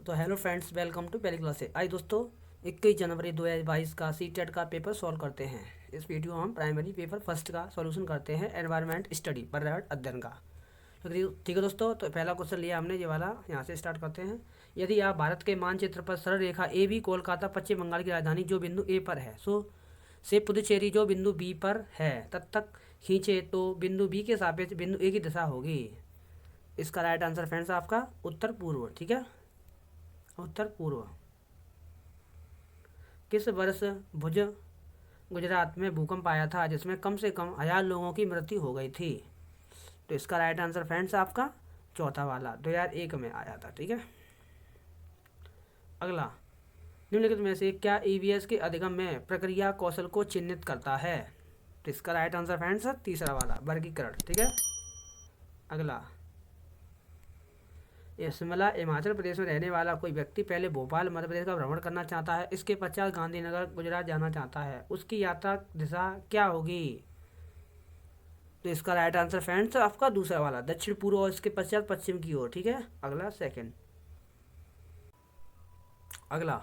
तो hello friends, welcome to पहली class से। आज दोस्तों 21 जनवरी 2022 का सीटेट का पेपर सॉल्व करते हैं। इस वीडियो में हम प्राइमरी पेपर फर्स्ट का सॉल्यूशन करते हैं, एनवायरनमेंट स्टडी, पर्यावरण अध्ययन का। तो ठीक है दोस्तों, तो पहला क्वेश्चन लिया हमने ये वाला, यहाँ से स्टार्ट करते हैं। यदि आप भारत के मानचित्र पर सरल रेखा ए बी कोलकाता पश्चिम बंगाल की राजधानी जो बिंदु ए पर है से पुदुचेरी जो बिंदु बी पर है तब तक खींचे तो बिंदु बी के सापेक्ष बिंदु ए की दिशा होगी। इसका राइट आंसर फ्रेंड्स आपका उत्तर पूर्व। ठीक है, उत्तर पूर्व। किस वर्ष भुज गुजरात में भूकंप आया था जिसमें कम से कम 1000 लोगों की मृत्यु हो गई थी? तो इसका राइट आंसर फ्रेंड्स आपका चौथा वाला 2001 में आया था। ठीक है, अगला, निम्नलिखित में से क्या ईवीएस के अधिगम में प्रक्रिया कौशल को चिन्हित करता है? तो इसका राइट आंसर फ्रेंड्स तीसरा वाला वर्गीकरण। ठीक है, अगला, ये शिमला हिमाचल प्रदेश में रहने वाला कोई व्यक्ति पहले भोपाल मध्य प्रदेश का भ्रमण करना चाहता है, इसके पश्चात गांधीनगर गुजरात जाना चाहता है। उसकी यात्रा दिशा क्या होगी? तो इसका राइट आंसर फ्रेंड्स आपका दूसरा वाला दक्षिण पूर्व और इसके पश्चात पश्चिम की ओर। ठीक है, अगला सेकंड। अगला,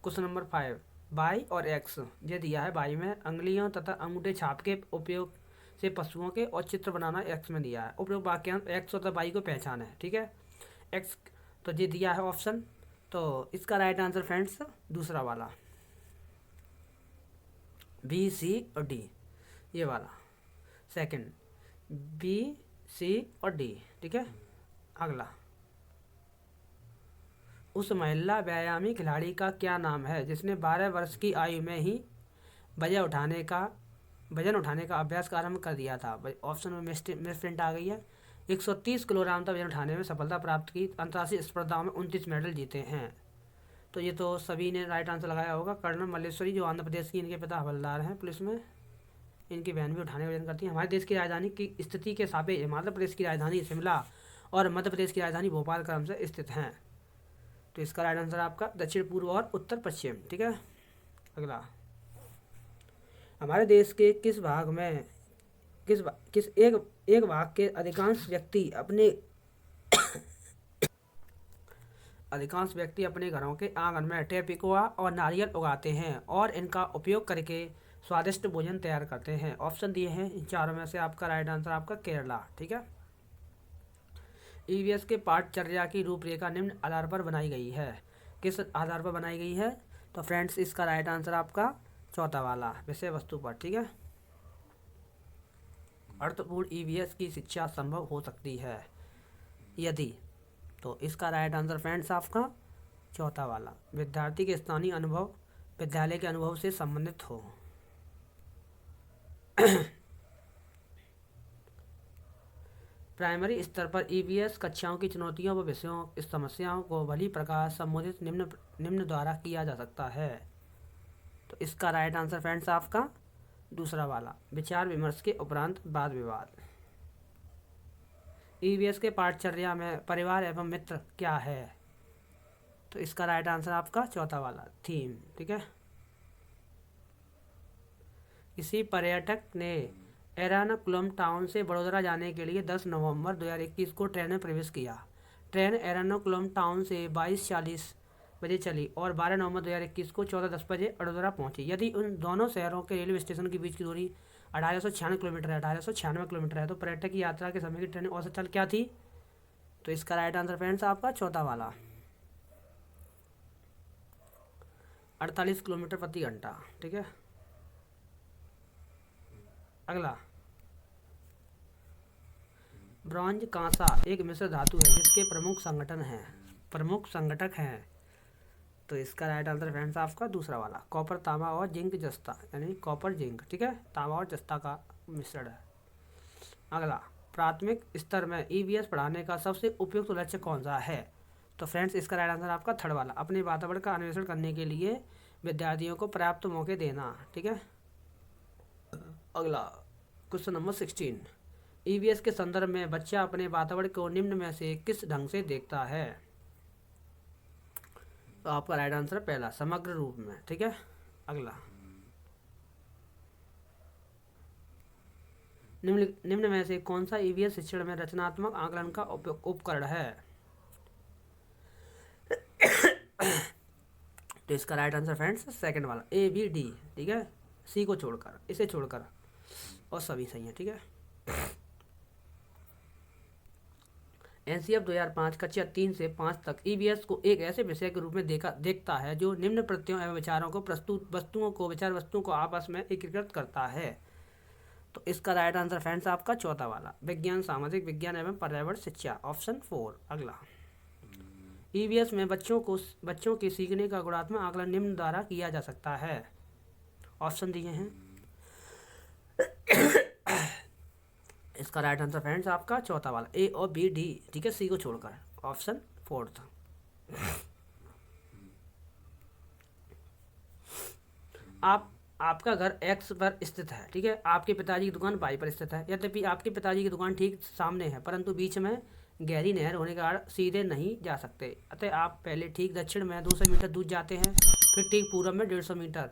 क्वेश्चन नंबर 5, वाई और एक्स ये दिया है। वाई में अंगुलियों तथा अंगूठे छाप के उपयोग से पशुओं के और चित्र बनाना एक्स में दिया है। उपयोग वाक्यांश एक्स और वाई को पहचान है। ठीक है, एक्स तो ये दिया है ऑप्शन, तो इसका राइट आंसर फ्रेंड्स दूसरा वाला बी सी और डी, ये वाला सेकंड बी सी और डी। ठीक है, अगला, उस महिला व्यायामी खिलाड़ी का क्या नाम है जिसने 12 वर्ष की आयु में ही वजन उठाने का अभ्यास आरंभ कर दिया था? ऑप्शन में मिसप्रिंट आ गई है। 130 किलोग्राम तक वजन उठाने में सफलता प्राप्त की, अंतर्राष्ट्रीय स्पर्धाओं में 29 मेडल जीते हैं। तो ये तो सभी ने राइट आंसर लगाया होगा। कर्नल मल्लेश्वरी जो आंध्र प्रदेश की, इनके पिता हवलदार हैं पुलिस में, इनकी बहन भी उठाने का वजन करती है। हमारे देश की राजधानी की स्थिति के सापेक्ष हिमाचल प्रदेश की राजधानी शिमला और मध्य प्रदेश की राजधानी भोपाल क्रम से स्थित हैं। तो इसका राइट आंसर आपका दक्षिण पूर्व और उत्तर पश्चिम। ठीक है, अगला, हमारे देश के किस भाग में किस एक भाग के अधिकांश व्यक्ति अपने घरों के आंगन में टेपिकोआ और नारियल उगाते हैं और इनका उपयोग करके स्वादिष्ट भोजन तैयार करते हैं? ऑप्शन दिए हैं, इन चारों में से आपका राइट आंसर आपका केरला। ठीक है, ईवीएस के पाठचर्या की रूपरेखा निम्न आधार पर बनाई गई है। किस आधार पर बनाई गई है? तो फ्रेंड्स इसका राइट आंसर आपका चौथा वाला विषय वस्तु पर। ठीक है, अर्थपूर्ण ईवीएस की शिक्षा संभव हो सकती है यदि, तो इसका राइट आंसर फ्रेंड्स आपका चौथा वाला विद्यार्थी के स्थानीय अनुभव विद्यालय के अनुभव से संबंधित हो। प्राइमरी स्तर पर ईवीएस कक्षाओं की चुनौतियों व विषयों समस्याओं को भली प्रकार संबोधित निम्न द्वारा किया जा सकता है। तो इसका राइट आंसर फ्रेंड्स आपका दूसरा वाला विचार विमर्श के उपरांत वाद विवाद। ईवीएस के पाठचर्या में परिवार एवं मित्र क्या है? तो इसका राइट आंसर आपका चौथा वाला थीम। ठीक है, किसी पर्यटक ने एर्नाकुलम टाउन से बड़ोदरा जाने के लिए 10 नवंबर 2021 को ट्रेन में प्रवेश किया। ट्रेन एर्नाकुलम टाउन से 22:40 बजे चली और 12 नवंबर 2021 को 14:10 बजे बड़ोदरा पहुंची। यदि उन दोनों शहरों के रेलवे स्टेशन के बीच की दूरी 1896 किलोमीटर है तो पर्यटक की यात्रा के समय की ट्रेन औसत चाल क्या थी? तो इसका राइट आंसर फ्रेंड्स आपका चौथा वाला 48 किलोमीटर प्रति घंटा। ठीक है, अगला, ब्रॉन्ज कांसा एक मिश्र धातु है जिसके प्रमुख संगठक हैं। तो इसका राइट आंसर फ्रेंड्स आपका दूसरा वाला कॉपर तांबा और जिंक जस्ता, यानी कॉपर जिंक। ठीक है, तांबा और जस्ता का मिश्रण है। अगला, प्राथमिक स्तर में ईवीएस पढ़ाने का सबसे उपयुक्त लक्ष्य कौन सा है? तो फ्रेंड्स इसका राइट आंसर आपका थर्ड वाला अपने वातावरण का अन्वेषण करने के लिए विद्यार्थियों को पर्याप्त मौके देना। ठीक है, अगला, क्वेश्चन नंबर 16, ईवीएस के संदर्भ में बच्चा अपने वातावरण को निम्न में से किस ढंग से देखता है? तो आपका राइट आंसर पहला समग्र रूप में। ठीक है, अगला, निम्न में से कौन सा ईवीएस शिक्षण में रचनात्मक आकलन का उपकरण है? तो इसका राइट आंसर फ्रेंड्स सेकंड वाला ए बी डी, ठीक है, सी को छोड़कर, इसे छोड़कर और सभी सही है, ठीक है। एनसीएफ 2005 कक्षा 3 से 5 तक ईवीएस को एक ऐसे विषय के रूप में देखता है जो निम्न प्रत्ययों एवं विचारों को विचार वस्तुओं को आपस में एकीकृत करता है। तो इसका राइट आंसर फ्रेंड्स आपका चौथा वाला विज्ञान, सामाजिक विज्ञान एवं पर्यावरण शिक्षा, ऑप्शन 4। अगला, ईवीएस में बच्चों के सीखने का गुणात्मक आकलन निम्न द्वारा किया जा सकता है। ऑप्शन दिए हैं। इसका राइट आंसर फ्रेंड्स आपका चौथा वाला ए और बी डी, ठीक है, सी को छोड़कर, ऑप्शन 4। आपका घर एक्स पर स्थित है, ठीक है, आपके पिताजी की दुकान वाई पर स्थित है। यद्यपि आपके पिताजी की दुकान ठीक सामने है, परंतु बीच में गहरी नहर होने के कारण सीधे नहीं जा सकते। अतः आप पहले ठीक दक्षिण में 200 मीटर दूर जाते हैं, फिर ठीक पूर्व में 150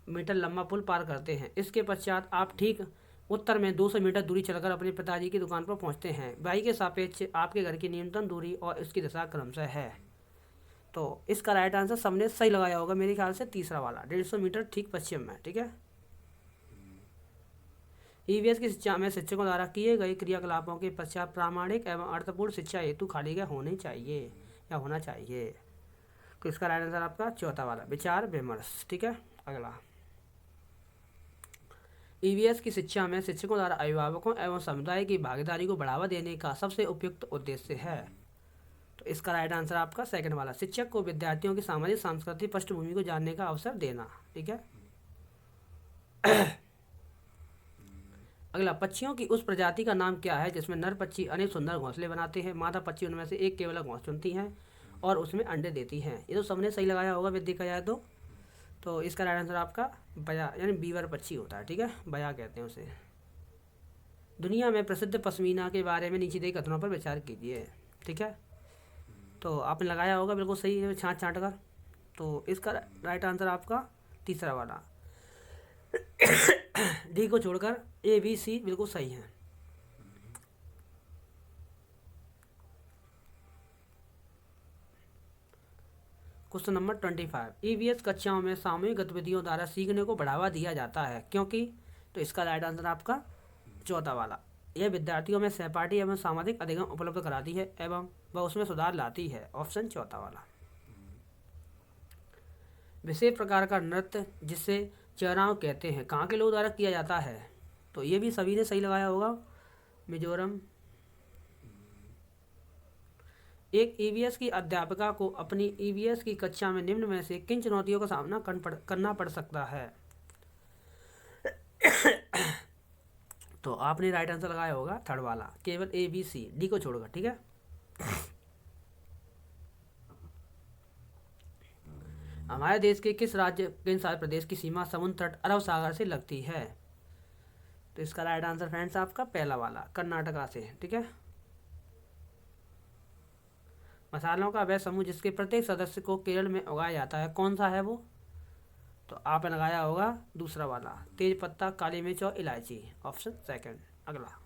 मीटर लंबा पुल पार करते हैं। इसके पश्चात आप ठीक उत्तर में 200 मीटर दूरी चलकर अपने पिताजी की दुकान पर पहुंचते हैं। वाई के सापेक्ष आपके घर की न्यूनतम दूरी और इसकी दिशा क्रमशः है। तो इसका राइट आंसर सबने सही लगाया होगा मेरे ख्याल से, तीसरा वाला 150 मीटर ठीक पश्चिम में, ठीक है। ईवीएस की शिक्षा में शिक्षकों द्वारा किए गए क्रियाकलापों के पश्चात प्रामाणिक एवं अर्थपूर्ण शिक्षा हेतु खाली गए होना चाहिए। तो इसका राइट आंसर आपका चौथा वाला विचार विमर्श, ठीक है। अगला, ईवीएस की शिक्षा में शिक्षकों द्वारा अभिभावकों एवं समुदाय की भागीदारी को बढ़ावा देने का सबसे उपयुक्त उद्देश्य है। तो इसका राइट आंसर आपका सेकंड वाला शिक्षक को विद्यार्थियों की सामाजिक सांस्कृतिक पृष्ठभूमि को जानने का अवसर देना, ठीक है। अगला, पक्षियों की उस प्रजाति का नाम क्या है जिसमें नर पक्षी अनेक सुंदर घोंसले बनाते हैं, मादा पक्षी उनमें से एक केवल घोंसला चुनती हैं और उसमें अंडे देती हैं। ये तो सबने सही लगाया होगा यदि देखा जाए तो इसका राइट आंसर आपका बया, यानी बीवर पक्षी होता है, ठीक है, बया कहते हैं उसे। दुनिया में प्रसिद्ध पश्मीना के बारे में नीचे दिए कथनों पर विचार कीजिए, ठीक है। तो आपने लगाया होगा बिल्कुल सही छाँट कर। तो इसका राइट आंसर आपका तीसरा वाला डी को छोड़कर ए बी सी बिल्कुल सही है। क्वेश्चन नंबर 25, ईवीएस कक्षाओं में सामूहिक गतिविधियों द्वारा सीखने को बढ़ावा दिया जाता है क्योंकि? तो इसका राइट आंसर आपका चौथा वाला, यह विद्यार्थियों में सहपाठी एवं सामाजिक अधिगम उपलब्ध कराती है एवं वह उसमें सुधार लाती है, ऑप्शन चौथा वाला। विशेष प्रकार का नृत्य जिसे चराव कहते हैं कहाँ के लोगों द्वारा किया जाता है? तो ये भी सभी ने सही लगाया होगा, मिजोरम। एक ईवीएस की अध्यापिका को अपनी ईवीएस की कक्षा में निम्न में से किन चुनौतियों का सामना करना पड़ सकता है? तो आपने राइट आंसर लगाया होगा थर्ड वाला, केवल ए बी सी, डी को छोड़कर, ठीक है। हमारे देश के किस राज्य केंद्र शासित प्रदेश की सीमा समुद्र तट अरब सागर से लगती है? तो इसका राइट आंसर फ्रेंड्स आपका पहला वाला, कर्नाटका से, ठीक है। मसालों का वह समूह जिसके प्रत्येक सदस्य को केरल में उगाया जाता है, कौन सा है वो? तो आपने लगाया होगा दूसरा वाला, तेज पत्ता, काली मिर्च और इलायची, ऑप्शन सेकंड। अगला,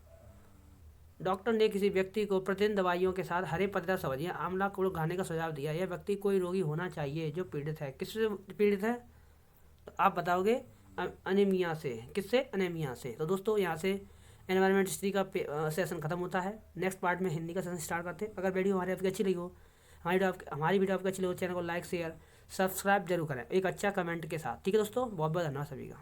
डॉक्टर ने किसी व्यक्ति को प्रतिदिन दवाइयों के साथ हरे पत्ते सब्जियां आंवला गुड़ खाने का सुझाव दिया। यह व्यक्ति कोई रोगी होना चाहिए जो पीड़ित है। किससे पीड़ित है? तो आप बताओगे अनीमिया से। किससे? अनीमिया से। तो दोस्तों यहाँ से एनवायरनमेंट हिस्ट्री का सेशन खत्म होता है। नेक्स्ट पार्ट में हिंदी का सेशन स्टार्ट करते हैं। अगर वीडियो हमारी आपकी अच्छी लगी हो, हमारी वीडियो आपकी अच्छी लगी हो, चैनल को लाइक शेयर सब्सक्राइब जरूर करें एक अच्छा कमेंट के साथ, ठीक है दोस्तों। बहुत बहुत धन्यवाद सभी का।